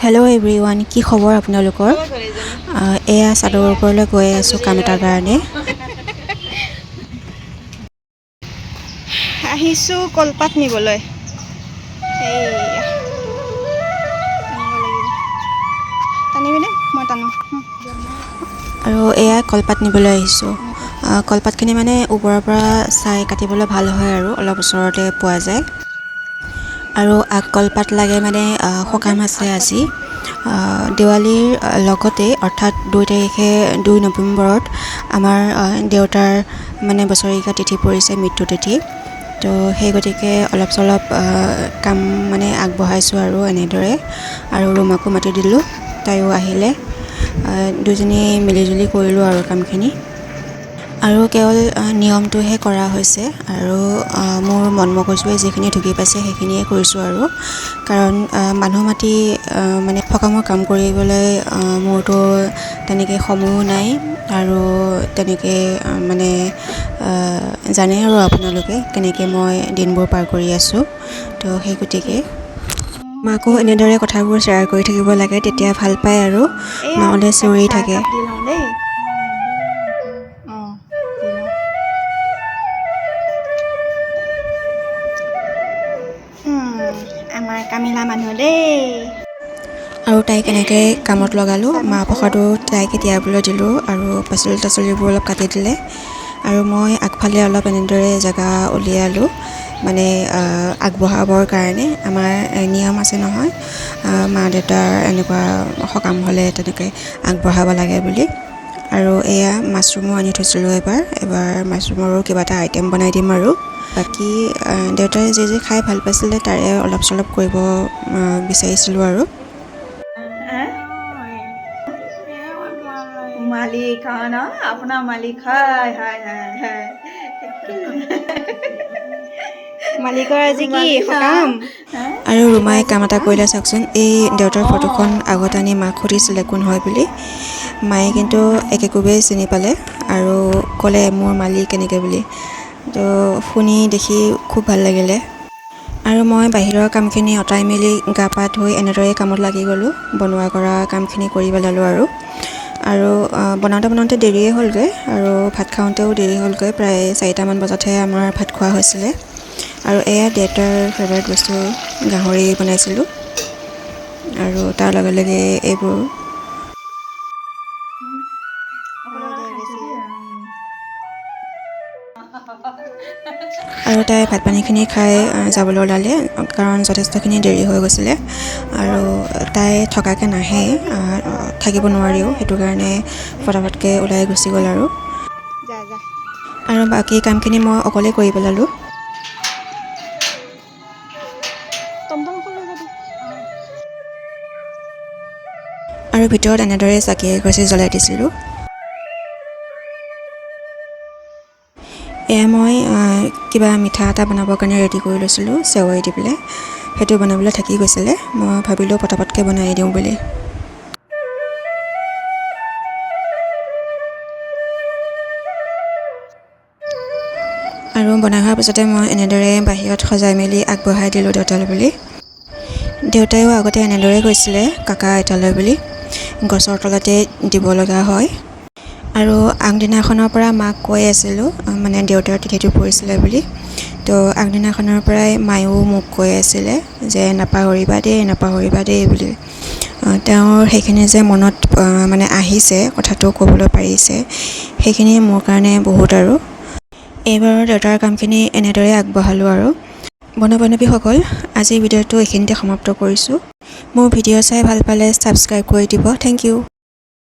Hello' everyone, কি খবৰ আপোনালোকৰ? এয়া চাদৰ ওপৰলৈ গৈ আছোঁ কাম এটাৰ কাৰণে। আহিছোঁ কলপাত নিবলৈ। টানিবিনে? মই টানো। আৰু এয়া কলপাত নিবলৈ আহিছোঁ। কলপাতখিনি মানে ওপৰৰ পৰা চাই কাটিবলৈ ভাল হয় আৰু অলপ ওচৰতে পোৱা যায়। আৰু আগ কলপাত লাগে মানে সকাম আছে আজি। দেৱালীৰ লগতে অৰ্থাৎ 2 তাৰিখে 2 নৱেম্বৰত আমাৰ দেউতাৰ মানে বছৰেকীয়া তিথি পৰিছে, মৃত্যু তিথি। তো সেই গতিকে অলপ চলপ কাম মানে আগবঢ়াইছোঁ আৰু এনেদৰে। আৰু ৰুমাকো মাতি দিলোঁ, তাইও আহিলে। দুজনী মিলিজুলি কৰিলোঁ আৰু কামখিনি। আৰু কেৱল নিয়মটোহে কৰা হৈছে আৰু মোৰ মন মগজুৱে যিখিনি ঢুকি পাইছে সেইখিনিয়ে কৰিছোঁ আৰু। কাৰণ মানুহ মাতি মানে সকামৰ কাম কৰিবলৈ মোৰতো তেনেকৈ সময়ো নাই আৰু তেনেকৈ মানে জানে আৰু আপোনালোকে কেনেকৈ মই দিনবোৰ পাৰ কৰি আছোঁ। তো সেই গতিকে মাকো এনেদৰে কথাবোৰ শ্বেয়াৰ কৰি থাকিব লাগে, তেতিয়া ভাল পায় আৰু নহ'লে চিঞৰি থাকে। আমাৰ কামিলা মানুহ দেই। আৰু তাইক এনেকৈ কামত লগালোঁ। মাহ প্ৰসাদো তাইকে তিয়াবলৈ দিলোঁ আৰু পাচলি তাচলিবোৰ অলপ কাটি দিলে। আৰু মই আগফালে অলপ এনেদৰে জেগা উলিয়ালোঁ মানে আগবঢ়াবৰ কাৰণে। আমাৰ নিয়ম আছে নহয়, মা দেউতাৰ এনেকুৱা সকাম হ'লে তেনেকৈ আগবঢ়াব লাগে বুলি। আৰু এয়া মাছৰুমো আনি থৈছিলোঁ এবাৰ মাছৰুমৰো কিবা এটা আইটেম বনাই দিম আৰু। বাকী দেউতাই যি খাই ভাল পাইছিলে তাৰে অলপ চলপ কৰিব বিচাৰিছিলোঁ আৰু। মালিক হয় ন, আপোনাৰ মালিক হয় হয় হয় হয়। মালিকৰ আজি কি সকাম? আৰু ৰুমাই কাম এটা কৰিলে চাওকচোন। এই দেউতাৰ ফটোখন আগত আনি মাক সুধিছিলে কোন হয় বুলি। মায়ে কিন্তু একেকোবেই চিনি পালে আৰু ক'লে মোৰ মালিক কেনেকৈ বুলি। তো শুনি দেখি খুব ভাল লাগিলে। আৰু মই বাহিৰৰ কামখিনি অঁতাই মেলি গা পা ধুই এনেদৰে কামত লাগি গ'লোঁ। বনোৱা কৰা কামখিনি কৰি পেলালোঁ আৰু বনাওঁতে দেৰিয়ে হ'লগৈ আৰু ভাত খাওঁতেও দেৰি হ'লগৈ। প্ৰায় 4টামান বজাতহে আমাৰ ভাত খোৱা হৈছিলে। আৰু এয়া দেউতাৰ ফেভাৰিট বস্তু গাহৰি বনাইছিলোঁ আৰু তাৰ লগে লগে এইবোৰ। আৰু তাই ভাত পানীখিনি খাই যাবলৈ ওলালে, কাৰণ যথেষ্টখিনি দেৰি হৈ গৈছিলে আৰু তাই থকাকৈ নাহে, থাকিব নোৱাৰিও, সেইটো কাৰণে ফটাফটকৈ ওলাই গুচি গ'ল আৰু। আৰু বাকী কামখিনি মই অকলেই কৰি পেলালোঁ। আৰু ভিতৰত এনেদৰে চাকি এগছি জ্বলাই দিছিলোঁ। এয়া মই কিবা মিঠা এটা বনাবৰ কাৰণে ৰেডি কৰি লৈছিলোঁ, চেৱাই দি পেলাই। সেইটো বনাবলৈ থাকি গৈছিলে, মই ভাবিলোঁ পটাপটকৈ বনাই দিওঁ বুলি। আৰু বনাই হোৱাৰ পিছতে মই এনেদৰে বাহিৰত সজাই মেলি আগবঢ়াই দিলোঁ দেউতালৈ বুলি। দেউতাইও আগতে এনেদৰে কৈছিলে কাকা আইতালৈ বুলি, গছৰ তলতে দিব লগা হয়। আৰু আগদিনাখনৰ পৰা মাক কৈ আছিলোঁ, মানে দেউতাৰ তিথিটো পৰিছিলে বুলি। তো আগদিনাখনৰ পৰাই মায়েও মোক কৈ আছিলে যে নাপাহৰিবা দেই বুলি। তেওঁৰ সেইখিনি যে মনত মানে আহিছে, কথাটো ক'বলৈ পাৰিছে, সেইখিনি মোৰ কাৰণে বহুত আৰু। এইবাৰৰ দেউতাৰ কামখিনি এনেদৰে আগবঢ়ালোঁ আৰু। বন্ধু বান্ধৱীসকল, আজিৰ ভিডিঅ'টো এইখিনিতে সমাপ্ত কৰিছোঁ। মোৰ ভিডিঅ' চাই ভাল পালে ছাবস্ক্ৰাইব কৰি দিব। Thank U.